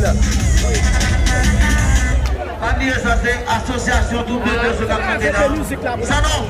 Pas dire ça, c'est association double de ce qu'on a. Ça non.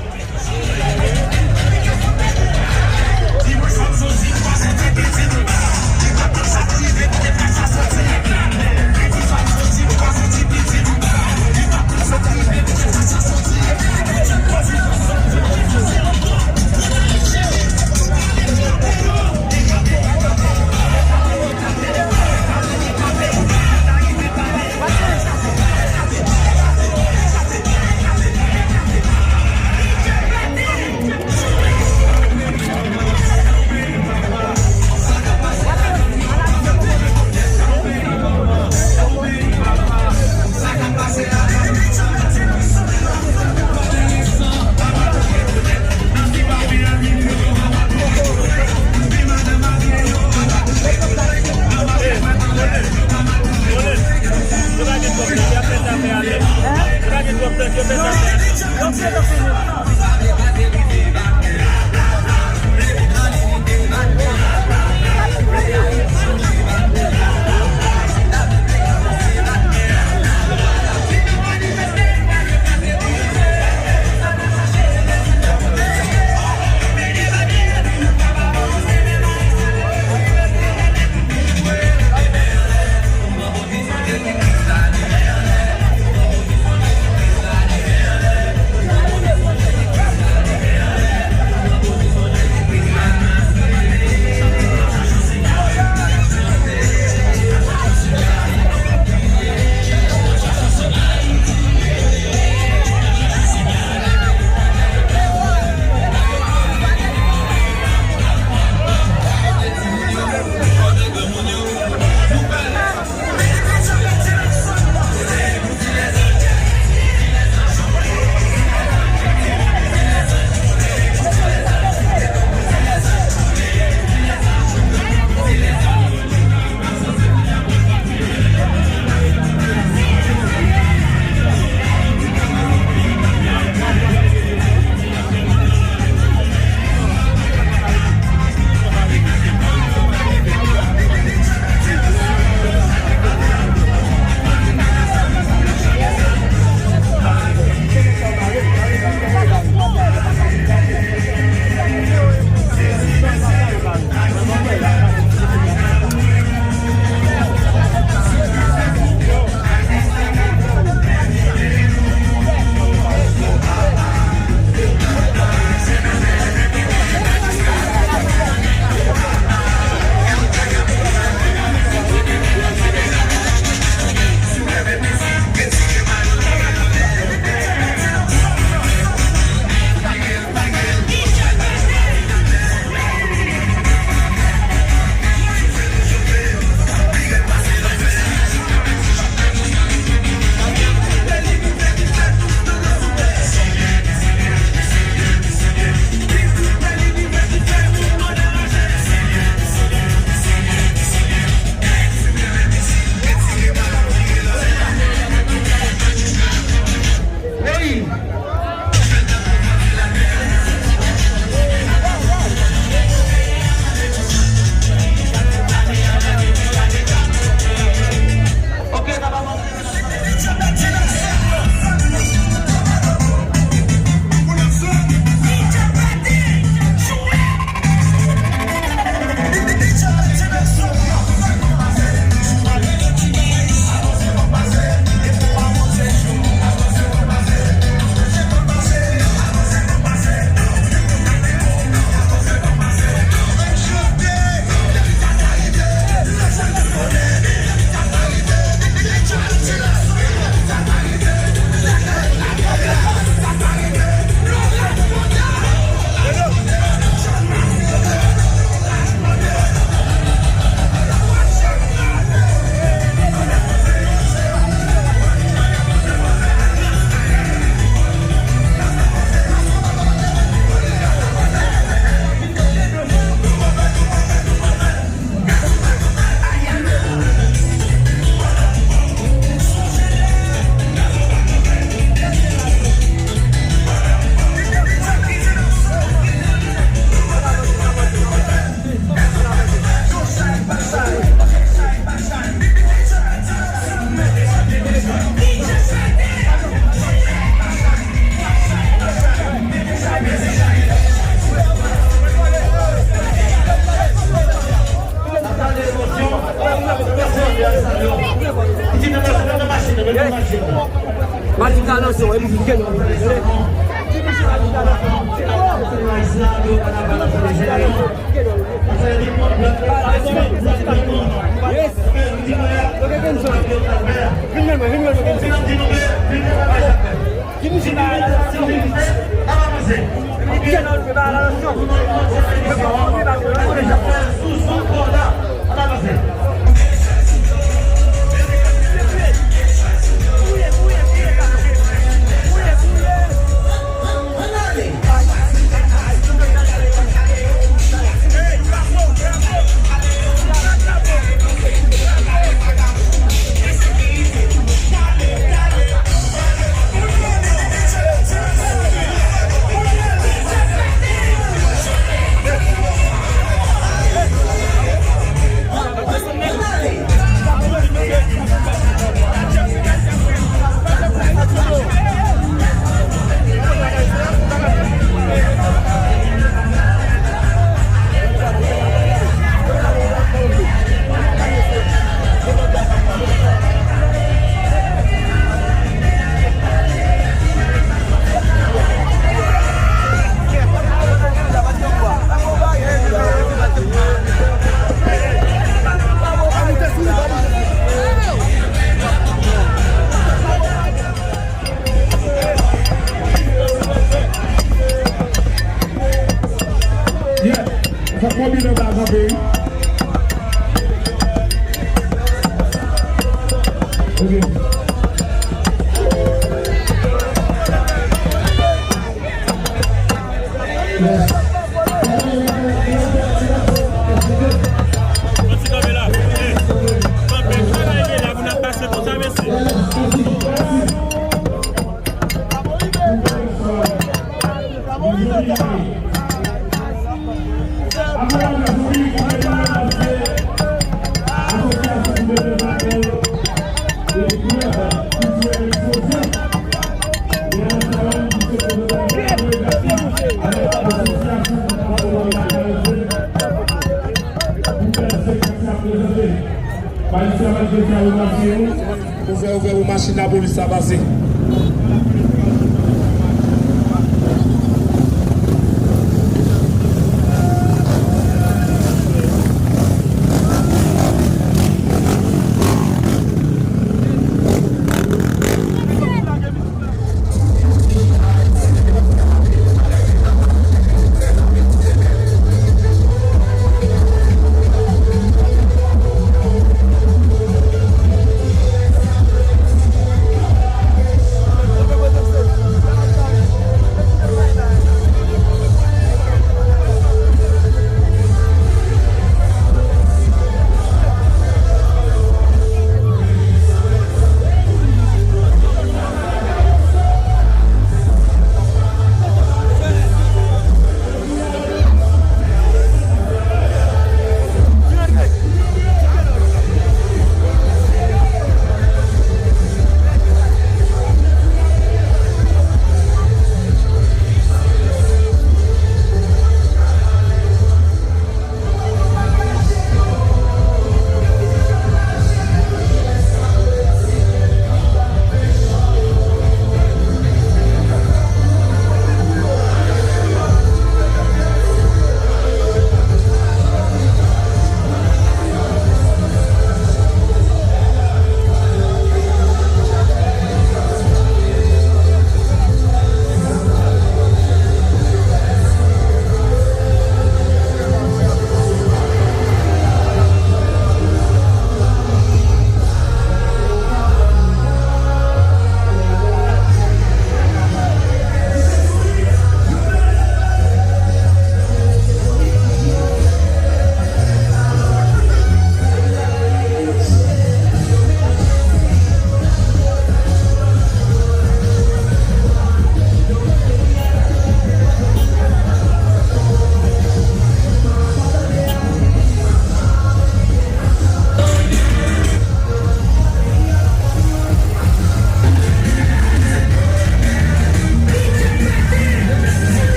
Ouvert aux machines à police à passer.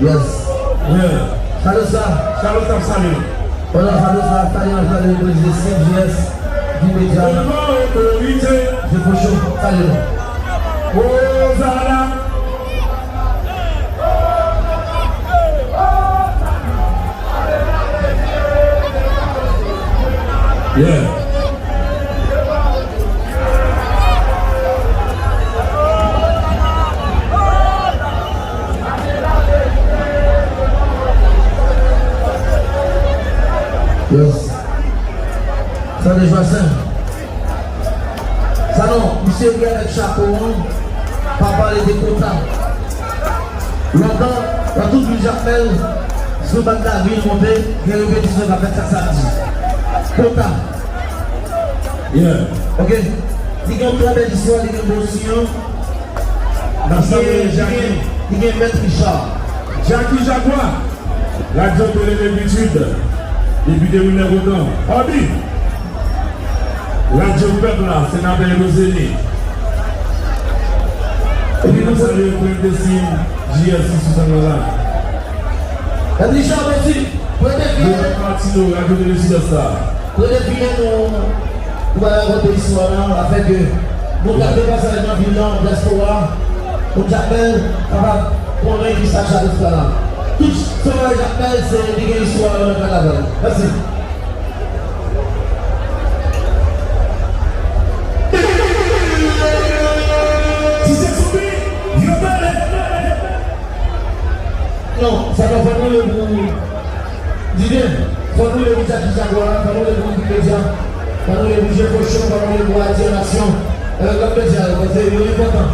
Yes. Salut ça. Salut ça, salut. Voilà, salut ça. Salut ça, salut le président CGS du média. Je vous chaud. Salut. Oh, Zala. Yeah. Yes. Ça les joie sain. Ça non, monsieur vient avec chapeau, pas parler des quotas. Longtemps, dans tout le j'appelle, sur le banc de la ville, monté, il y a une répétition va faire ça samedi. Quota. Yeah. Ok. Il y a une très belle histoire, il y a une bonne sillon. Dans ça, il y a Maître Richard. Jackie Jaguar. L'adjoint de l'habitude. Depuis 2009 autant. Hobby. L'adjoint peuple là, c'est Nabel Roseli. Et puis nous saluons le point de signe JS6 sous ce là. Richard, merci. Prenez bien. Martino, l'adjoint de l'Est-Star. Prenez bien nous allons raconter l'histoire là, afin que nous gardons pas ça dans le bilan de l'espoir. Nous j'appelle, on va prendre une liste à chaque fois là. Tout ce que j'appelle, c'est une histoire dans le carnaval. Merci. Non, ça va faire le bout. Dis-le, faut-nous le bout de Jaguar, faut-nous le bout du média, faut-nous le bout de cochon, faut-nous le bout de la nation. Comme média, c'est important.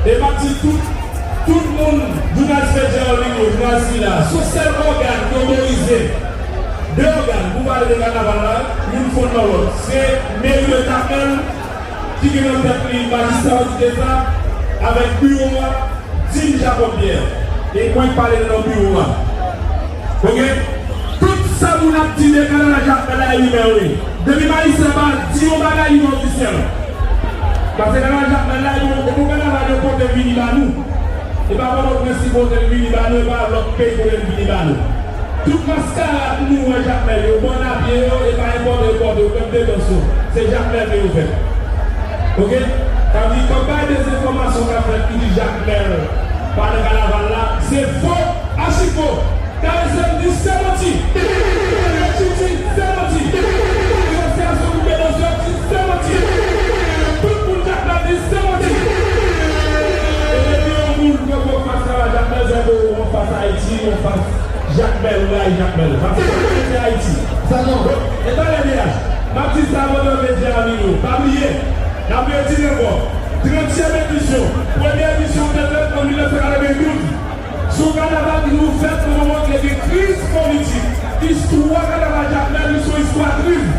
Et parti tout le monde, journaliste en ligne, journaliste là, sur seul organe autorisé, deux organes, vous parlez de carnaval là, une fois dans l'autre. C'est Mairie de Tapel qui est notre magistrat du État avec bureau, Tim Jacobière. Et moi, je parle de notre bureau. Ok? Tout ça, vous avez dit de Canada Jacques là, oui. Depuis magistrat, 10 bagages officiels. Parce que dans la Jacques là, vous avez un porte vini à nous. Et pas votre principe pour le vini à nous, pas l'autre pays pour le vini à nous. Tout mascara, nous, Jacques Mel, bon à pied, et pas importe le porte, comme des dessous. C'est Jacques Mel qui est ouvert. Ok? Quand il compare des informations qu'a fait qui dit Jacques Mel par le carnaval là, c'est faux, archi faux. Car ils disent c'est menti. C'est menti. C'est menti. On fasse Haïti, on fasse Jacques Mel, Jacques Mel. C'est Haïti. Ça non. Et dans les villages, Baptiste Abondon Média Amino, pas oublier, la petite d'abord, 30e édition, première édition de l'année en 1992. Sous carnaval qui nous fait pour montrer des crises politiques. Histoire carnaval Jacques Mel, ils sont histoire crise.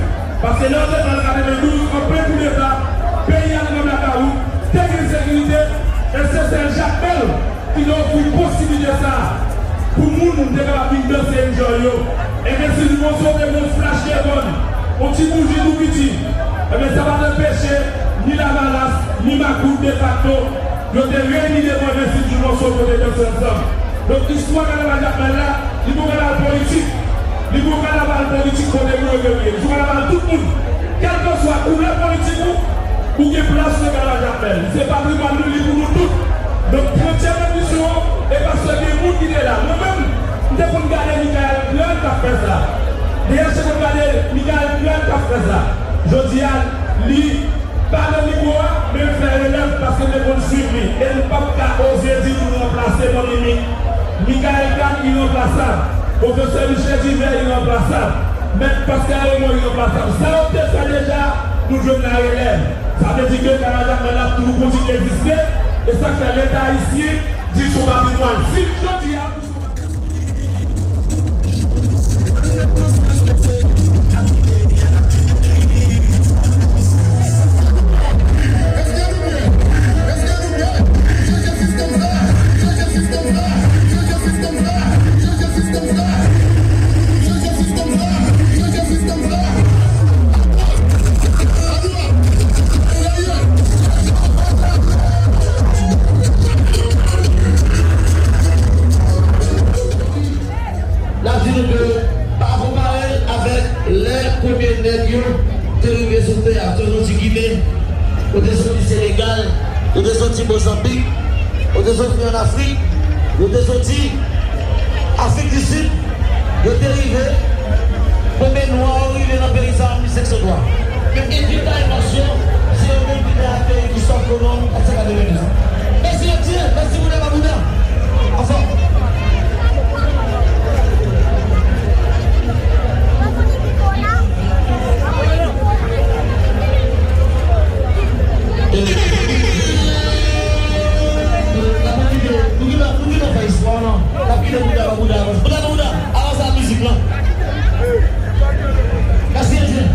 Parce que l'autre dans le 92, en plein coup d'État, pays à la Caroute, technique sécurité, et c'est Jacques Mel qui nous offre une possibilité ça pour nous de la vie de ces gens. Et bien si nous sauver mon flash carbone, on t'y bouge tout petit, et bien ça va empêcher ni la malasse, ni ma coupe de facto, de te réunir devant les sites du morceau de ensemble. Donc l'histoire de la Jacques là, il faut la politique, il faut la politique pour les gens, il faut la tout le monde, quel que soit couleur politique ou qui place le Jacques. C'est pas vraiment nous pour nous tous. Donc, 30e édition, et parce que les gens qui sont là, moi-même, je vais regarder Michael Blanc qui a fait ça. D'ailleurs, je vais regarder Michael Blanc qui a fait ça. Je dis à lui, pas de niveau, mais faire relève parce que les gens suivent lui. Et ne pas oser dire pour remplacer mon ami. Michael Blanc, il est remplaçable. Professeur Michel Diver, il est remplaçable. Mais Pascal Raymond, il est remplaçable. Ça, on fait déjà. pour jouer la relève. Ça veut dire que le Canada maintenant tout continue d'exister. Et ça fait l'État ici dit son patrimoine. Si je dis à vous êtes sortis Mozambique, vous êtes sortis en Afrique, vous êtes sortis Afrique du Sud, vous êtes arrivés, premier noir arrivé dans le pays en 1703. Mais éducation, c'est un même qui a fait l'histoire colombe à cette année. Merci Dieu, merci Bouddha Babouda. Enfin. Bouddha, alors c'est la musique là. Merci Dieu.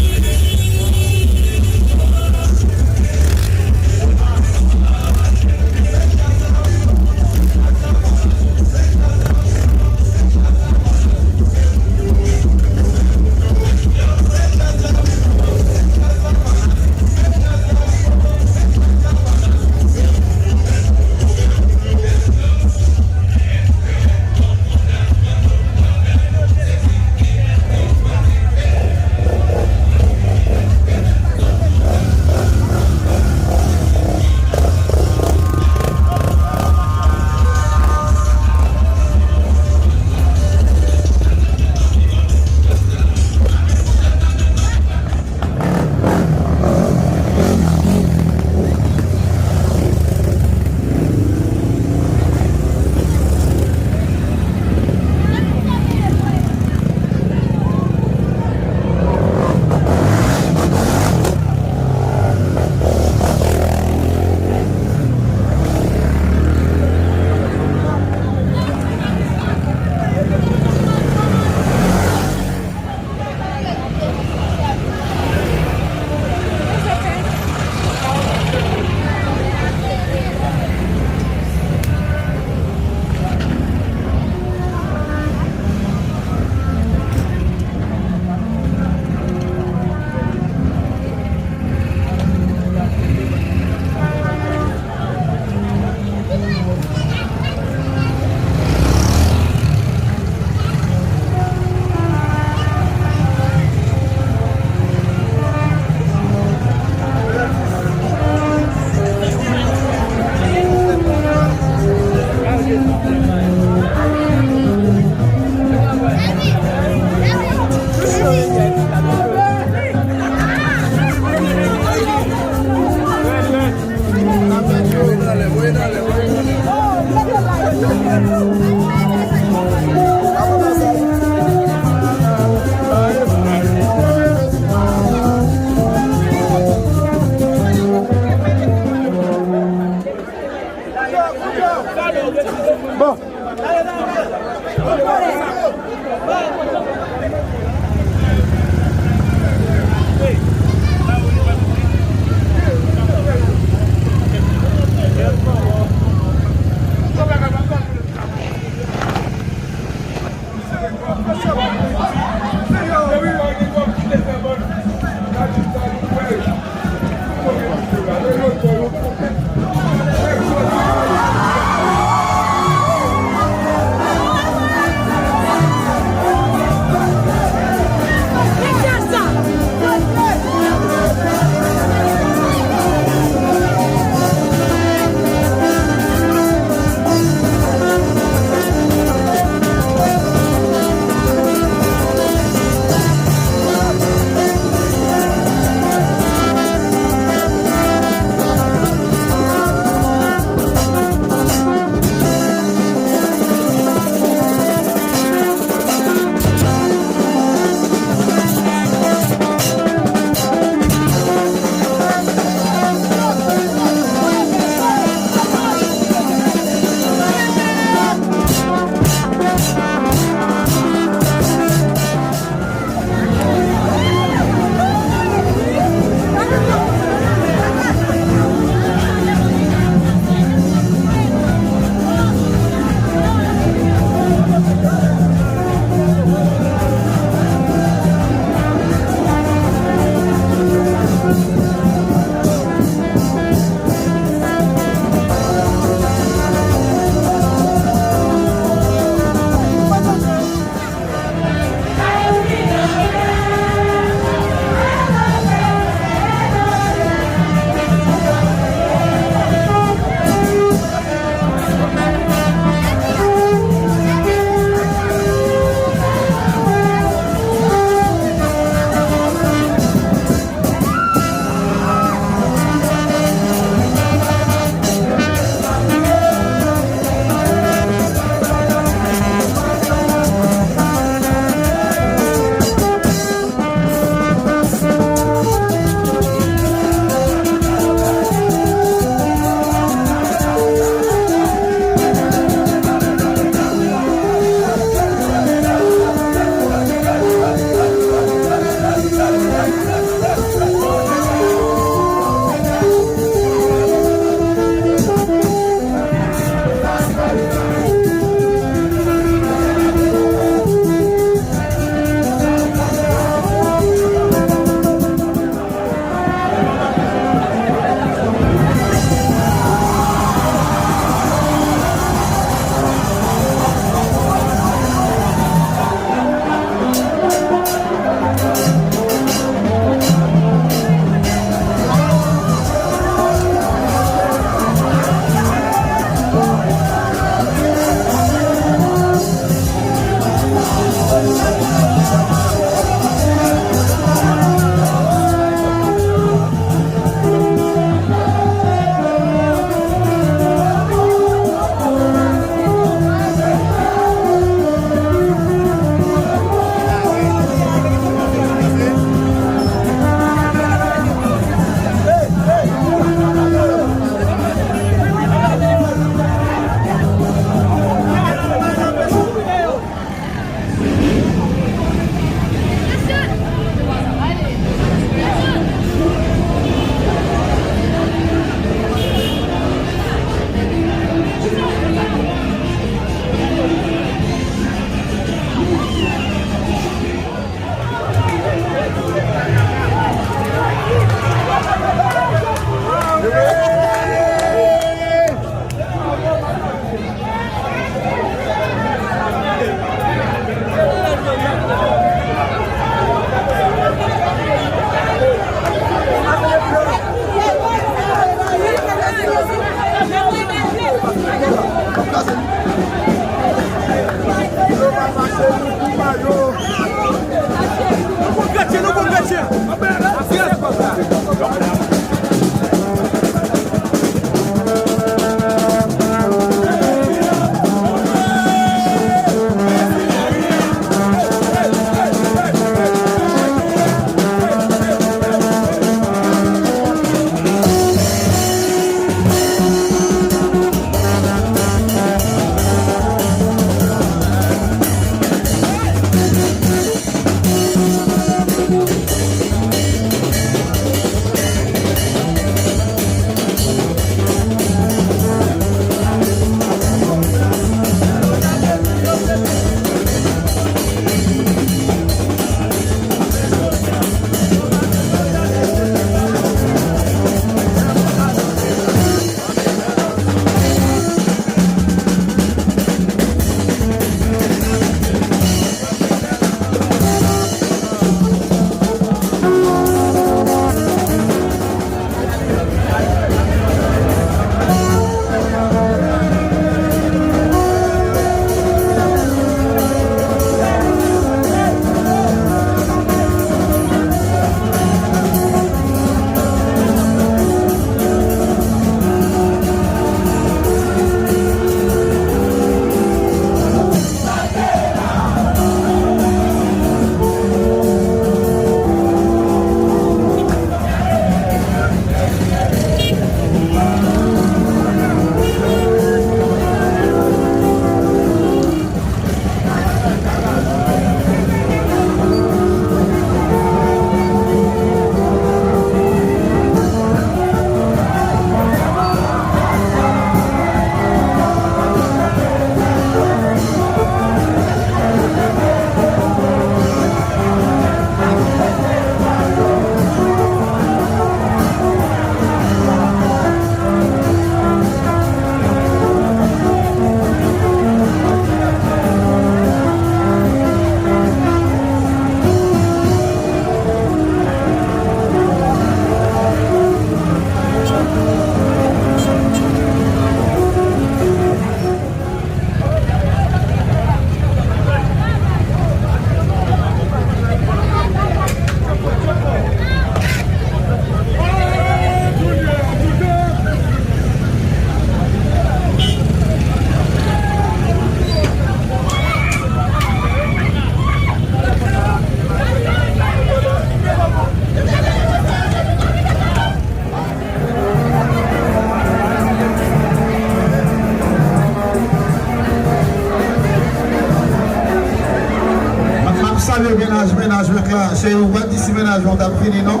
saluer le ménage là. C'est où va d'ici ménage, on t'a fini, non?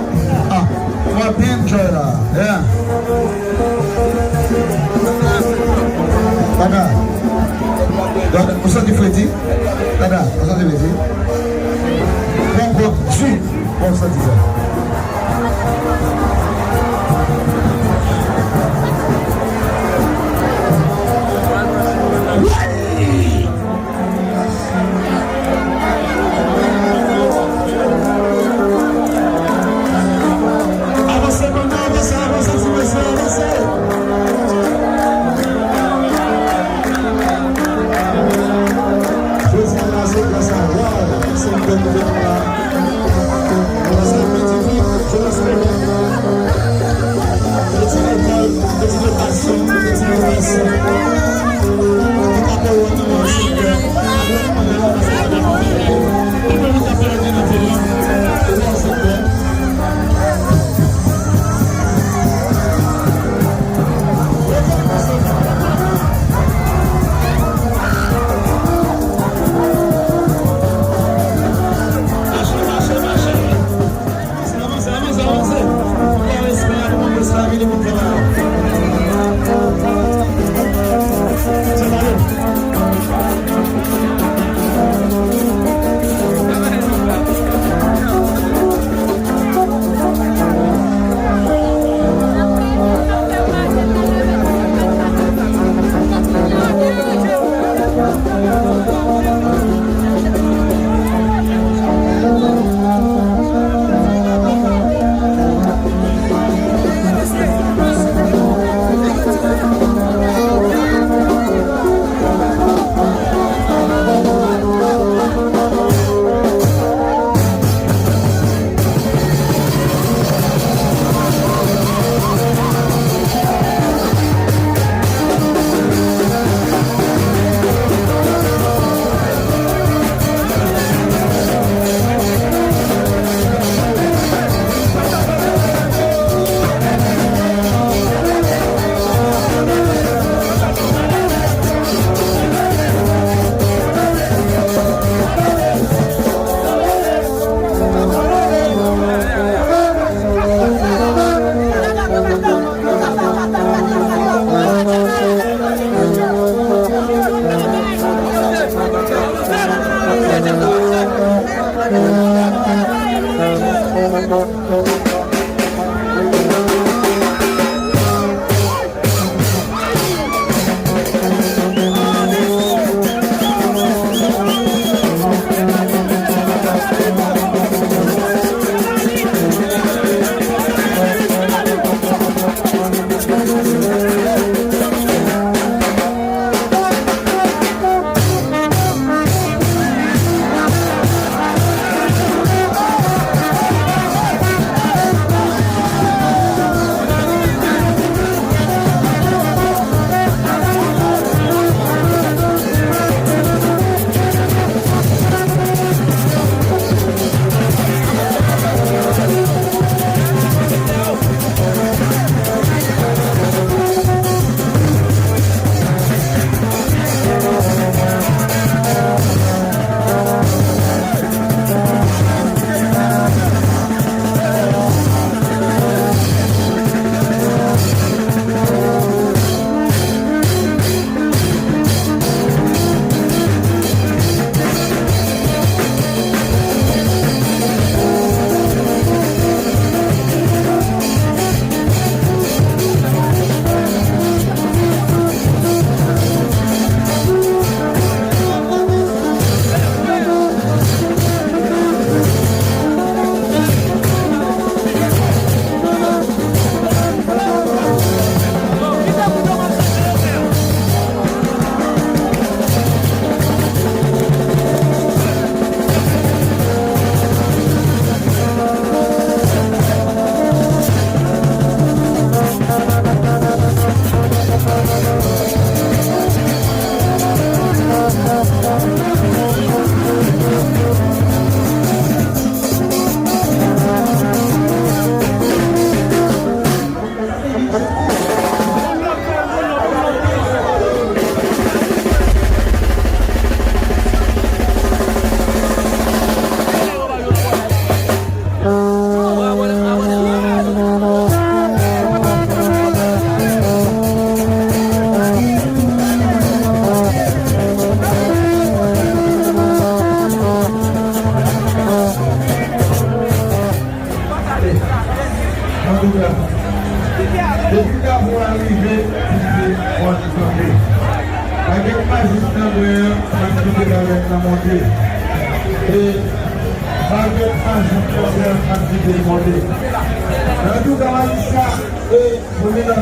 Ah, on va bien enjoy là. Yeah. Dada. Donc, vous sentez Freddy? Dada, vous sentez Freddy? Bon, suis. Bon, ça dit ça. activité avec la montée. Et malgré activité montée. En tout cas, Mariska et Bonina.